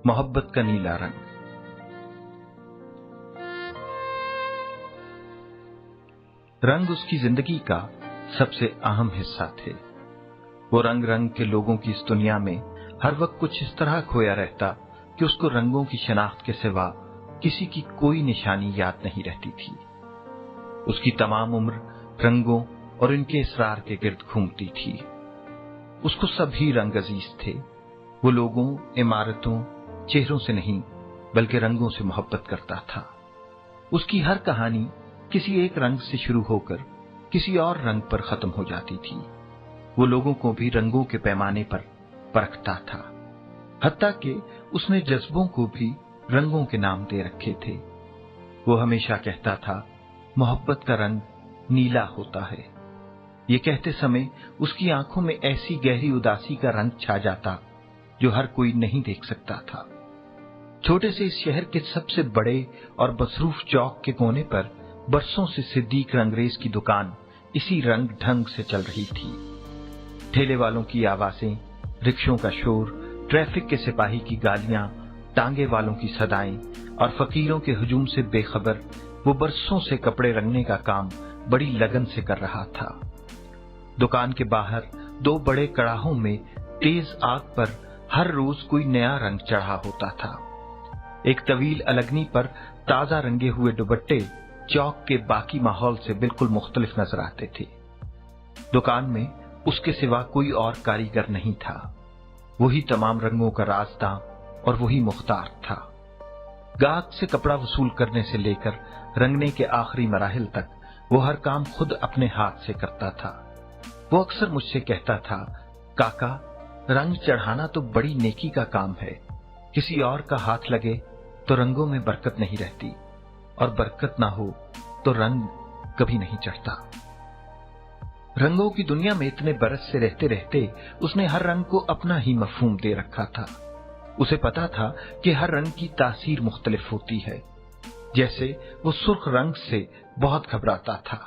मोहब्बत का नीला रंग। रंग उसकी जिंदगी का सबसे अहम हिस्सा थे। वो रंग रंग के लोगों की इस दुनिया में हर वक्त कुछ इस तरह खोया रहता कि उसको रंगों की शनाख्त के सिवा किसी की कोई निशानी याद नहीं रहती थी। उसकी तमाम उम्र रंगों और इनके इसरार के गिर्द घूमती थी। उसको सभी रंग अजीज थे। वो लोगों, इमारतों, चेहरों से नहीं बल्कि रंगों से मोहब्बत करता था। उसकी हर कहानी किसी एक रंग से शुरू होकर किसी और रंग पर खत्म हो जाती थी। वो लोगों को भी रंगों के पैमाने पर परखता था, हत्ता कि उसने जज्बों को भी रंगों के नाम दे रखे थे। वो हमेशा कहता था, मोहब्बत का रंग नीला होता है। ये कहते समय उसकी आंखों में ऐसी गहरी उदासी का रंग छा जाता जो हर कोई नहीं देख सकता था। छोटे से इस शहर के सबसे बड़े और मसरूफ चौक के कोने पर बरसों से सिद्दीक रंगरेज की दुकान इसी रंग ढंग से चल रही थी। ठेले वालों की आवाजें, रिक्शों का शोर, ट्रैफिक के सिपाही की गालियां, टांगे वालों की सदाएं और फकीरों के हुजूम से बेखबर वो बरसों से कपड़े रंगने का काम बड़ी लगन से कर रहा था। दुकान के बाहर दो बड़े कड़ाहों में तेज आग पर हर रोज कोई नया रंग चढ़ा होता था। एक तवील अलगनी पर ताजा रंगे हुए दुपट्टे चौक के बाकी माहौल से बिल्कुल मुख्तलिफ नजर आते थे। दुकान में उसके सिवा कोई और कारीगर नहीं था। वही तमाम रंगों का राजदां और वही मुख्तार था। गाहक से कपड़ा वसूल करने से लेकर रंगने के आखिरी मराहिल तक वो हर काम खुद अपने हाथ से करता था। वो अक्सर मुझसे कहता था, काका, रंग चढ़ाना तो बड़ी नेकी का काम है। किसी और का हाथ लगे तो रंगों में बरकत नहीं रहती, और बरकत ना हो तो रंग कभी नहीं चढ़ता। रंगों की दुनिया में इतने बरस से रहते रहते उसने हर रंग को अपना ही मफहूम दे रखा था। उसे पता था कि हर रंग की तासीर मुख्तलिफ होती है। जैसे वो सुर्ख रंग से बहुत घबराता था।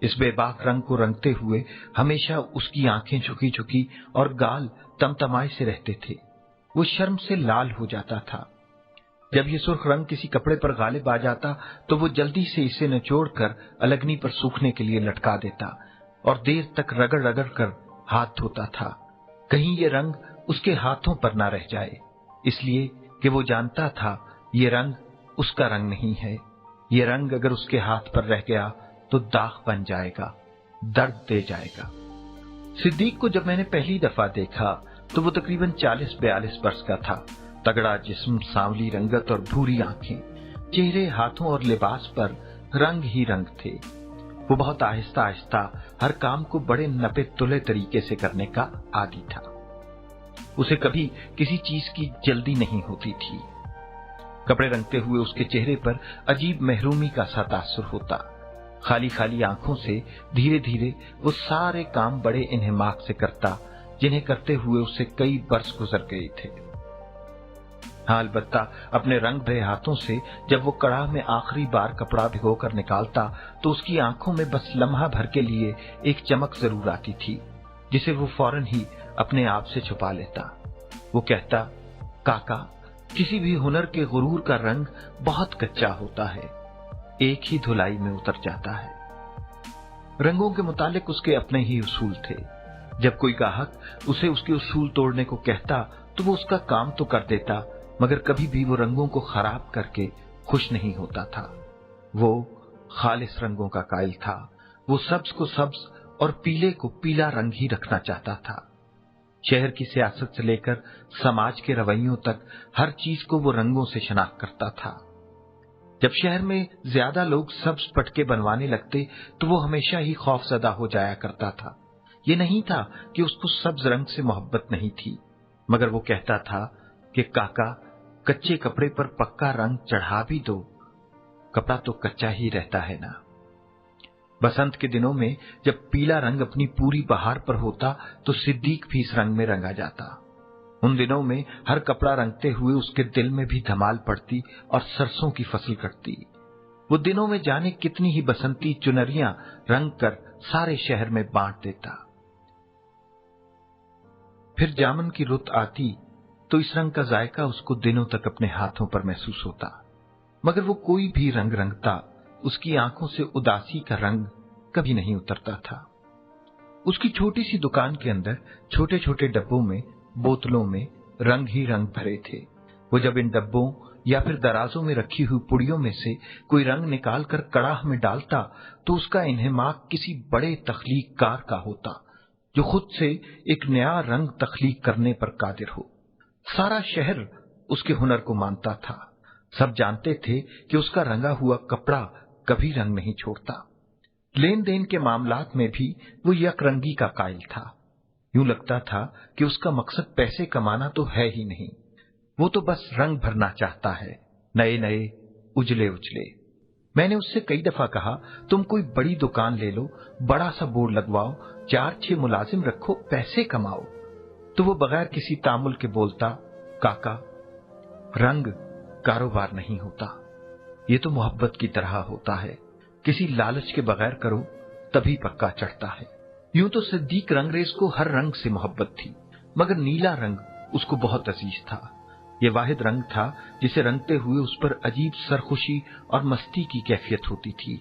इस बेबाक रंग को रंगते हुए हमेशा उसकी आंखें झुकी झुकी और गाल तमतमाए से रहते थे। वो शर्म से लाल हो जाता था। जब ये सुर्ख रंग किसी कपड़े पर गालिब आ जाता तो वो जल्दी से इसे निचोड़कर अलगनी पर सूखने के लिए लटका देता और देर तक रगड़ रगड़ कर हाथ धोता था, कहीं ये रंग उसके हाथों पर ना रह जाए। इसलिए कि वो जानता था ये रंग उसका रंग नहीं है। ये रंग अगर उसके हाथ पर रह गया तो दाग बन जाएगा, दर्द दे जाएगा। सिद्दीक को जब मैंने पहली दफा देखा तो वो तकरीबन 40-42 वर्ष का था। तगड़ा जिस्म, सांवली रंगत और भूरी आंखें, चेहरे, हाथों और लिबास पर रंग ही रंग थे। वो बहुत आहिस्ता आहिस्ता हर काम को बड़े नपे तुले तरीके से करने का आदी था। उसे कभी किसी चीज की जल्दी नहीं होती थी। कपड़े रंगते हुए उसके चेहरे पर अजीब महरूमी का सा तासुर होता। खाली खाली आंखों से धीरे धीरे वो सारे काम बड़े इन्हिमाक से करता जिन्हें करते हुए उससे कई बरस गुजर गए थे। हाँ, अलबत्ता अपने रंग भरे हाथों से जब वो कड़ाह में आखिरी बार कपड़ा भिगोकर निकालता तो उसकी आंखों में बस लम्हा भर के लिए एक चमक जरूर आती थी, जिसे वो फौरन ही अपने आप से छुपा लेता। वो कहता, काका, किसी भी हुनर के गुरूर का रंग बहुत कच्चा होता है, एक ही धुलाई में उतर जाता है। रंगों के मुतालिक उसके अपने ही उसूल थे। जब कोई गाहक उसे उसके उसूल तोड़ने को कहता तो वो उसका काम तो कर देता, मगर कभी भी वो रंगों को खराब करके खुश नहीं होता था। वो खालिस रंगों का कायल था। वो सब्ज को सब्ज और पीले को पीला रंग ही रखना चाहता था। शहर की सियासत से लेकर समाज के रवैयों तक हर चीज को वो रंगों से शनाख्त करता था। जब शहर में ज्यादा लोग सब्ज पटके बनवाने लगते तो वो हमेशा ही खौफजदा हो जाया करता था। ये नहीं था कि उसको सब्ज रंग से मोहब्बत नहीं थी, मगर वो कहता था कि काका, कच्चे कपड़े पर पक्का रंग चढ़ा भी दो, कपड़ा तो कच्चा ही रहता है ना। बसंत के दिनों में जब पीला रंग अपनी पूरी बहार पर होता तो सिद्दीक भी इस रंग में रंगा जाता। उन दिनों में हर कपड़ा रंगते हुए उसके दिल में भी धमाल पड़ती और सरसों की फसल कटती। वो दिनों में जाने कितनी ही बसंती चुनरियां रंग कर सारे शहर में बांट देता। फिर जामन की रुत आती तो इस रंग का जायका उसको दिनों तक अपने हाथों पर महसूस होता। मगर वो कोई भी रंग रंगता, उसकी आंखों से उदासी का रंग कभी नहीं उतरता था। उसकी छोटी सी दुकान के अंदर छोटे छोटे डब्बों में, बोतलों में रंग ही रंग भरे थे। वो जब इन डब्बों या फिर दराजों में रखी हुई पुड़ियों में से कोई रंग निकालकर कड़ाह में डालता तो उसका इन्हेमाक किसी बड़े तख्लीककार का होता, जो खुद से एक नया रंग तख्लीक करने पर कादिर हो। सारा शहर उसके हुनर को मानता था। सब जानते थे कि उसका रंगा हुआ कपड़ा कभी रंग नहीं छोड़ता। लेन देन के मामलात में भी वो यकरंगी का कायल था। यूं लगता था कि उसका मकसद पैसे कमाना तो है ही नहीं, वो तो बस रंग भरना चाहता है, नए नए, उजले उजले। मैंने उससे कई दफा कहा, तुम कोई बड़ी दुकान ले लो, बड़ा सा बोर्ड लगवाओ, 4-6 मुलाजिम रखो, पैसे कमाओ। तो वो बगैर किसी तामुल के बोलता, काका, रंग कारोबार नहीं होता, ये तो मोहब्बत की तरह होता है, किसी लालच के बगैर करो तभी पक्का चढ़ता है। यूं तो सिद्दीक रंगरेज को हर रंग से मोहब्बत थी, मगर नीला रंग उसको बहुत अजीज था। ये वाहिद रंग था जिसे रंगते हुए उस पर अजीब सरखुशी और मस्ती की कैफियत होती थी।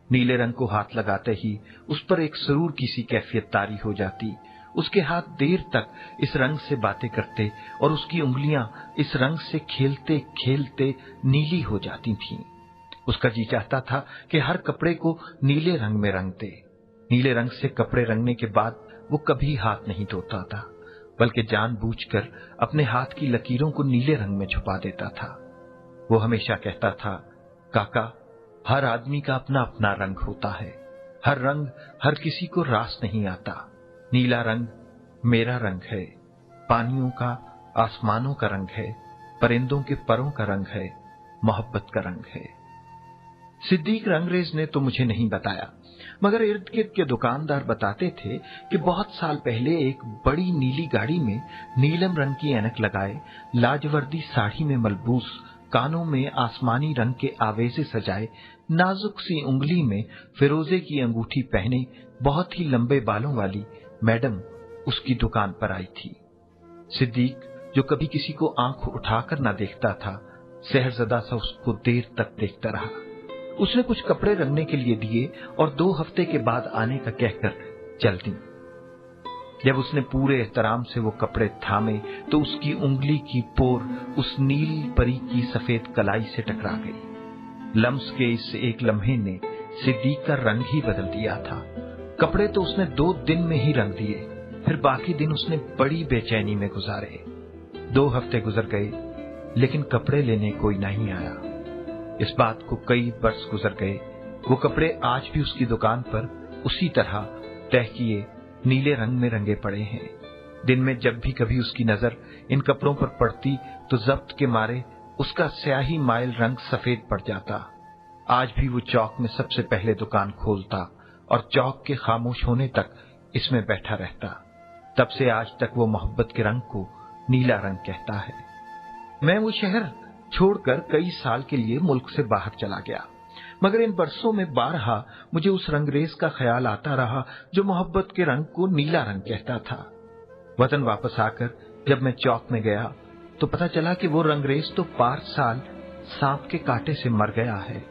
नीले रंग को हाथ लगाते ही उस पर एक सुरूर की सी कैफियत तारी हो जाती। उसके हाथ देर तक इस रंग से बातें करते और उसकी उंगलियां इस रंग से खेलते खेलते नीली हो जाती थीं। उसका जी चाहता था कि हर कपड़े को नीले रंग में रंग दे। नीले रंग से कपड़े रंगने के बाद वो कभी हाथ नहीं धोता था, बल्कि जानबूझकर अपने हाथ की लकीरों को नीले रंग में छुपा देता था। वो हमेशा कहता था, काका, हर आदमी का अपना अपना रंग होता है, हर रंग हर किसी को रास नहीं आता। नीला रंग मेरा रंग है, पानियों का, आसमानों का रंग है, परिंदों के परों का रंग है, मोहब्बत का रंग है। सिद्दीक रंगरेज ने तो मुझे नहीं बताया, मगर इर्द गिर्द के दुकानदार बताते थे कि बहुत साल पहले एक बड़ी नीली गाड़ी में नीलम रंग की ऐनक लगाए, लाजवर्दी साड़ी में मलबूस, कानों में आसमानी रंग के आवेजे सजाए, नाजुक सी उंगली में फिरोजे की अंगूठी पहने, बहुत ही लंबे बालों वाली मैडम उसकी दुकान पर आई थी। सिद्दीक, जो कभी किसी को आंख उठाकर न देखता था, सहरजदा सा उसको देर तक देखता रहा। उसने कुछ कपड़े रंगने के लिए दिए और 2 हफ्ते के बाद आने का कहकर चल दी। जब उसने पूरे एहतराम से वो कपड़े थामे तो उसकी उंगली की पोर उस नील परी की सफेद कलाई से टकरा गई। लम्स के इस एक लम्हे ने सिद्दीक का रंग ही बदल दिया था। कपड़े तो उसने 2 दिन में ही रंग दिए, फिर बाकी दिन उसने बड़ी बेचैनी में गुजारे। 2 हफ्ते गुजर गए, लेकिन कपड़े लेने कोई नहीं आया। इस बात को कई वर्ष गुजर गए। वो कपड़े आज भी उसकी दुकान पर उसी तरह तह किए नीले रंग में रंगे पड़े हैं। दिन में जब भी कभी उसकी नजर इन कपड़ों पर पड़ती तो जब्त के मारे उसका स्याही माइल रंग सफेद पड़ जाता। आज भी वो चौक में सबसे पहले दुकान खोलता और चौक के खामोश होने तक इसमें बैठा रहता। तब से आज तक वो मोहब्बत के रंग को नीला रंग कहता है। मैं वो शहर छोड़कर कई साल के लिए मुल्क से बाहर चला गया, मगर इन बरसों में बारहा मुझे उस रंगरेज का ख्याल आता रहा जो मोहब्बत के रंग को नीला रंग कहता था। वतन वापस आकर जब मैं चौक में गया तो पता चला कि वो रंगरेज तो 5 साल सांप के कांटे से मर गया है।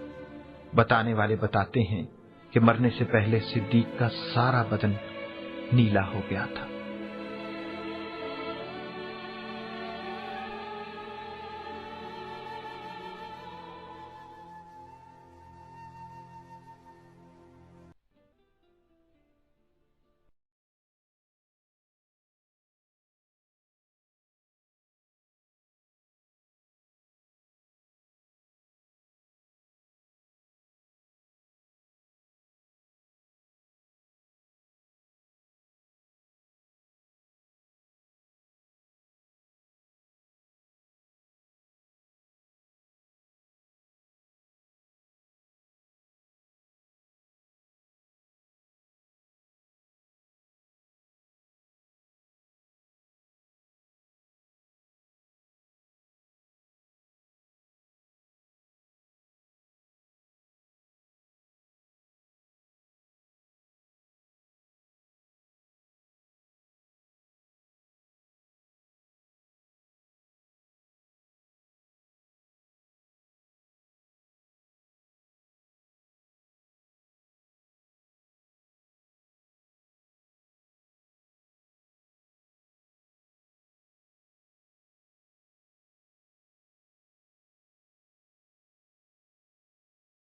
बताने वाले बताते हैं कि मरने से पहले सिद्दीक का सारा बदन नीला हो गया था।